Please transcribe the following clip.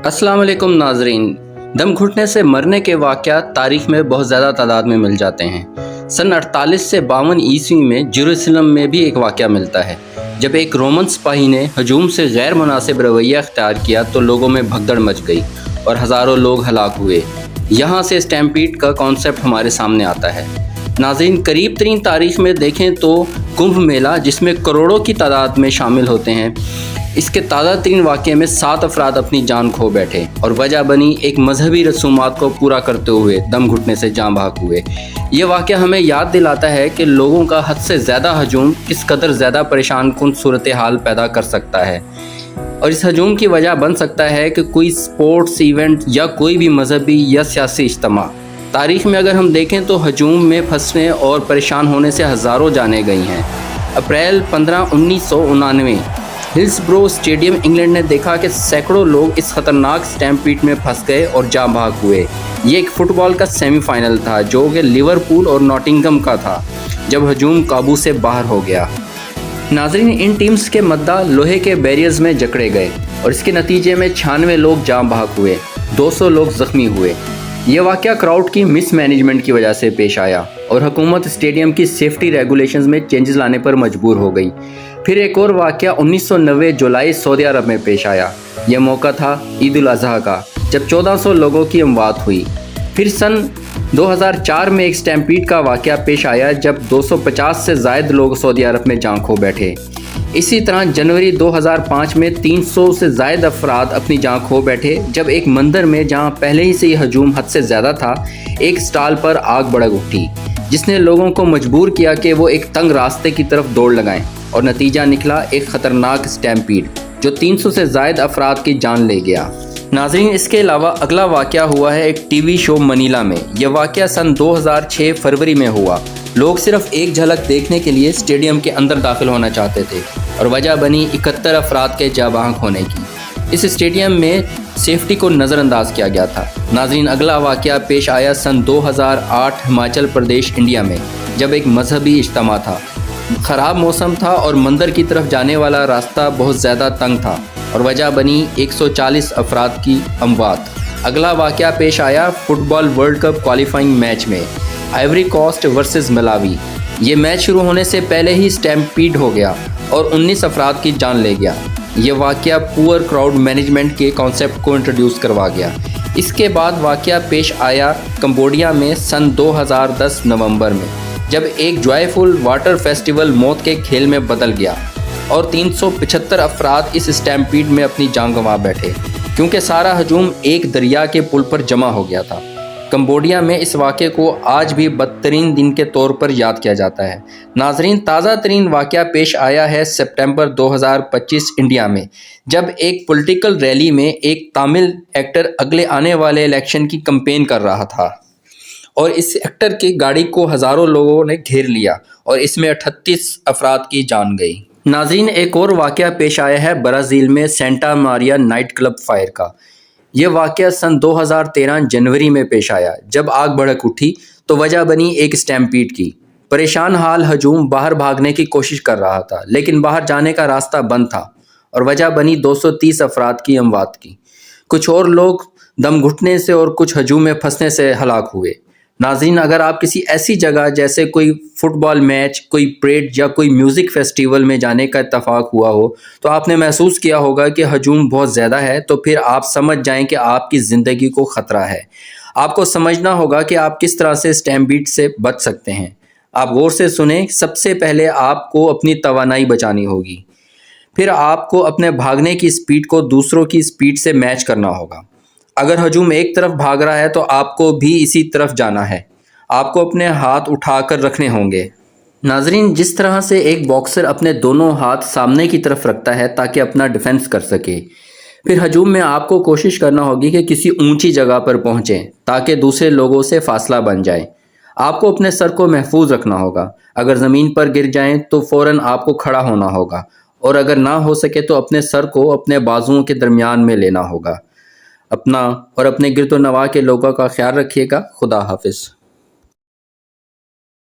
अस्सलाम वालेकुम नाजरीन। दम घुटने से मरने के वाक़यात तारीख़ में बहुत ज़्यादा तादाद में मिल जाते हैं। सन 48 से 52 ईस्वी में जेरूसलम में भी एक वाक़या मिलता है। जब एक रोमन सिपाही ने हजूम से गैर मुनासिब रवैया अख्तियार किया तो लोगों में भगदड़ मच गई और हज़ारों लोग हलाक हुए। यहाँ से स्टैम्पीड का कॉन्सेप्ट हमारे सामने आता है। नाज़रीन, करीब तरीन तारीख़ में देखें तो कुंभ मेला, जिसमें करोड़ों की तादाद में शामिल होते हैं, इसके ताज़ा तरीन वाक़े में 7 अफराद अपनी जान खो बैठे और वजह बनी एक मजहबी रसूमात को पूरा करते हुए दम घुटने से जाँ भाग हुए। ये वाक़या हमें याद दिलाता है कि लोगों का हद से ज़्यादा हजूम किस कदर ज़्यादा परेशान कुन सूरत हाल पैदा कर सकता है, और इस हजूम की वजह बन सकता है कि कोई स्पोर्ट्स इवेंट या कोई भी मजहबी या सियासी इज्तिमा। तारीख़ में अगर हम देखें तो हजूम में फंसने और परेशान होने से हज़ारों जानें गई हैं। अप्रैल 15, 1999 हिल्सब्रो स्टेडियम इंग्लैंड ने देखा कि सैकड़ों लोग इस ख़तरनाक स्टैम्पीड में फंस गए और जाँ भाग हुए। ये एक फ़ुटबॉल का सेमीफाइनल था जो कि लिवरपूल और नॉटिंघम का था, जब हजूम काबू से बाहर हो गया। नाज़रीन, इन टीम्स के मद्दा लोहे के बैरियर्स में जकड़े गए और इसके नतीजे में 96 लोग जाँ भाग हुए, 200 लोग ज़ख्मी हुए। यह वाक़या क्राउड की मिस मैनेजमेंट की वजह से पेश आया और हुकूमत स्टेडियम की सेफ्टी रेगुलेशंस में चेंजेस लाने पर मजबूर हो गई। फिर एक और वाक़या 1990 जुलाई सऊदी अरब में पेश आया। यह मौका था ईद उल अज़हा का, जब 1400 लोगों की अमवात हुई। फिर सन 2004 में एक स्टैम्पीड का वाक़या पेश आया जब 250 से ज़ायद लोग सऊदी अरब में जान खो बैठे। इसी तरह जनवरी 2005 में 300 से ज़ायद अफराद अपनी जान खो बैठे जब एक मंदिर में, जहां पहले ही से हजूम हद से ज़्यादा था, एक स्टॉल पर आग भड़क उठी, जिसने लोगों को मजबूर किया कि वो एक तंग रास्ते की तरफ दौड़ लगाएं, और नतीजा निकला एक ख़तरनाक स्टैम्पीड जो 300 से ज़ायद अफराद की जान ले गया। नाज़रीन, इसके अलावा अगला वाक़या हुआ है एक टीवी शो मनीला में। यह वाक़या सन 2006 फरवरी में हुआ। लोग सिर्फ एक झलक देखने के लिए स्टेडियम के अंदर दाखिल होना चाहते थे और वजह बनी 71 अफराद के जाँ भाग होने की। इस स्टेडियम में सेफ्टी को नज़रअंदाज किया गया था। नाज़रीन, अगला वाक़या पेश आया सन 2008 हिमाचल प्रदेश इंडिया में, जब एक मजहबी इज्तिमा था। ख़राब मौसम था और मंदिर की तरफ जाने वाला रास्ता बहुत ज़्यादा तंग था और वजह बनी 140 अफराद की अमवात। अगला वाक़या पेश आया football world cup qualifying match में, आइवरी कोस्ट वर्सेस मलावी। ये मैच शुरू होने से पहले ही स्टैम्पीड हो गया और 19 अफराद की जान ले गया। ये वाक़या पुअर क्राउड मैनेजमेंट के कॉन्सेप्ट को इंट्रोड्यूस करवा गया। इसके बाद वाक़या पेश आया कंबोडिया में सन 2010 नवंबर में, जब एक जॉयफुल वाटर फेस्टिवल मौत के खेल में बदल गया और 375 अफराद इस स्टैम्पीड में अपनी जान गंवा बैठे, क्योंकि सारा हजूम एक दरिया के पुल पर जमा हो गया था। कंबोडिया में इस वाक़े को आज भी बदतरीन दिन के तौर पर याद किया जाता है। नाज़रीन, ताज़ा तरीन वाक़या पेश आया है सितंबर 2025 इंडिया में, जब एक पॉलिटिकल रैली में एक तमिल एक्टर अगले आने वाले इलेक्शन की कैंपेन कर रहा था और इस एक्टर की गाड़ी को हज़ारों लोगों ने घेर लिया और इसमें 38 अफराद की जान गई। नाज़रीन, एक और वाक़या पेश आया है ब्राज़ील में Santa Maria night club fire का। यह वाक़या सन 2013 जनवरी में पेश आया, जब आग भड़क उठी तो वजह बनी एक स्टैम्पीड की। परेशान हाल हजूम बाहर भागने की कोशिश कर रहा था, लेकिन बाहर जाने का रास्ता बंद था और वजह बनी 230 अफराद की अमवात की। कुछ और लोग दम घुटने से और कुछ हजूम में फंसने से हलाक हुए। नाज़रीन, अगर आप किसी ऐसी जगह जैसे कोई फुटबॉल मैच, कोई परेड या कोई म्यूज़िक फेस्टिवल में जाने का इत्तफाक हुआ हो तो आपने महसूस किया होगा कि हजूम बहुत ज़्यादा है, तो फिर आप समझ जाएं कि आपकी ज़िंदगी को ख़तरा है। आपको समझना होगा कि आप किस तरह से स्टैम्पीड से बच सकते हैं। आप गौर से सुने। सबसे पहले आपको अपनी तवानाई बचानी होगी, फिर आपको अपने भागने की स्पीड को दूसरों की स्पीड से मैच करना होगा। अगर हजूम एक तरफ भाग रहा है तो आपको भी इसी तरफ जाना है। आपको अपने हाथ उठाकर रखने होंगे। नाज़रीन, जिस तरह से एक बॉक्सर अपने दोनों हाथ सामने की तरफ रखता है ताकि अपना डिफेंस कर सके, फिर हजूम में आपको कोशिश करना होगी कि किसी ऊंची जगह पर पहुंचें ताकि दूसरे लोगों से फासला बन जाए। आपको अपने सर को महफूज रखना होगा। अगर ज़मीन पर गिर जाएं तो फ़ौरन आपको खड़ा होना होगा, और अगर ना हो सके तो अपने सर को अपने बाजुओं के दरमियान में लेना होगा। अपना और अपने गिरदो नवा के लोगों का ख्याल रखिएगा। खुदा हाफिज़।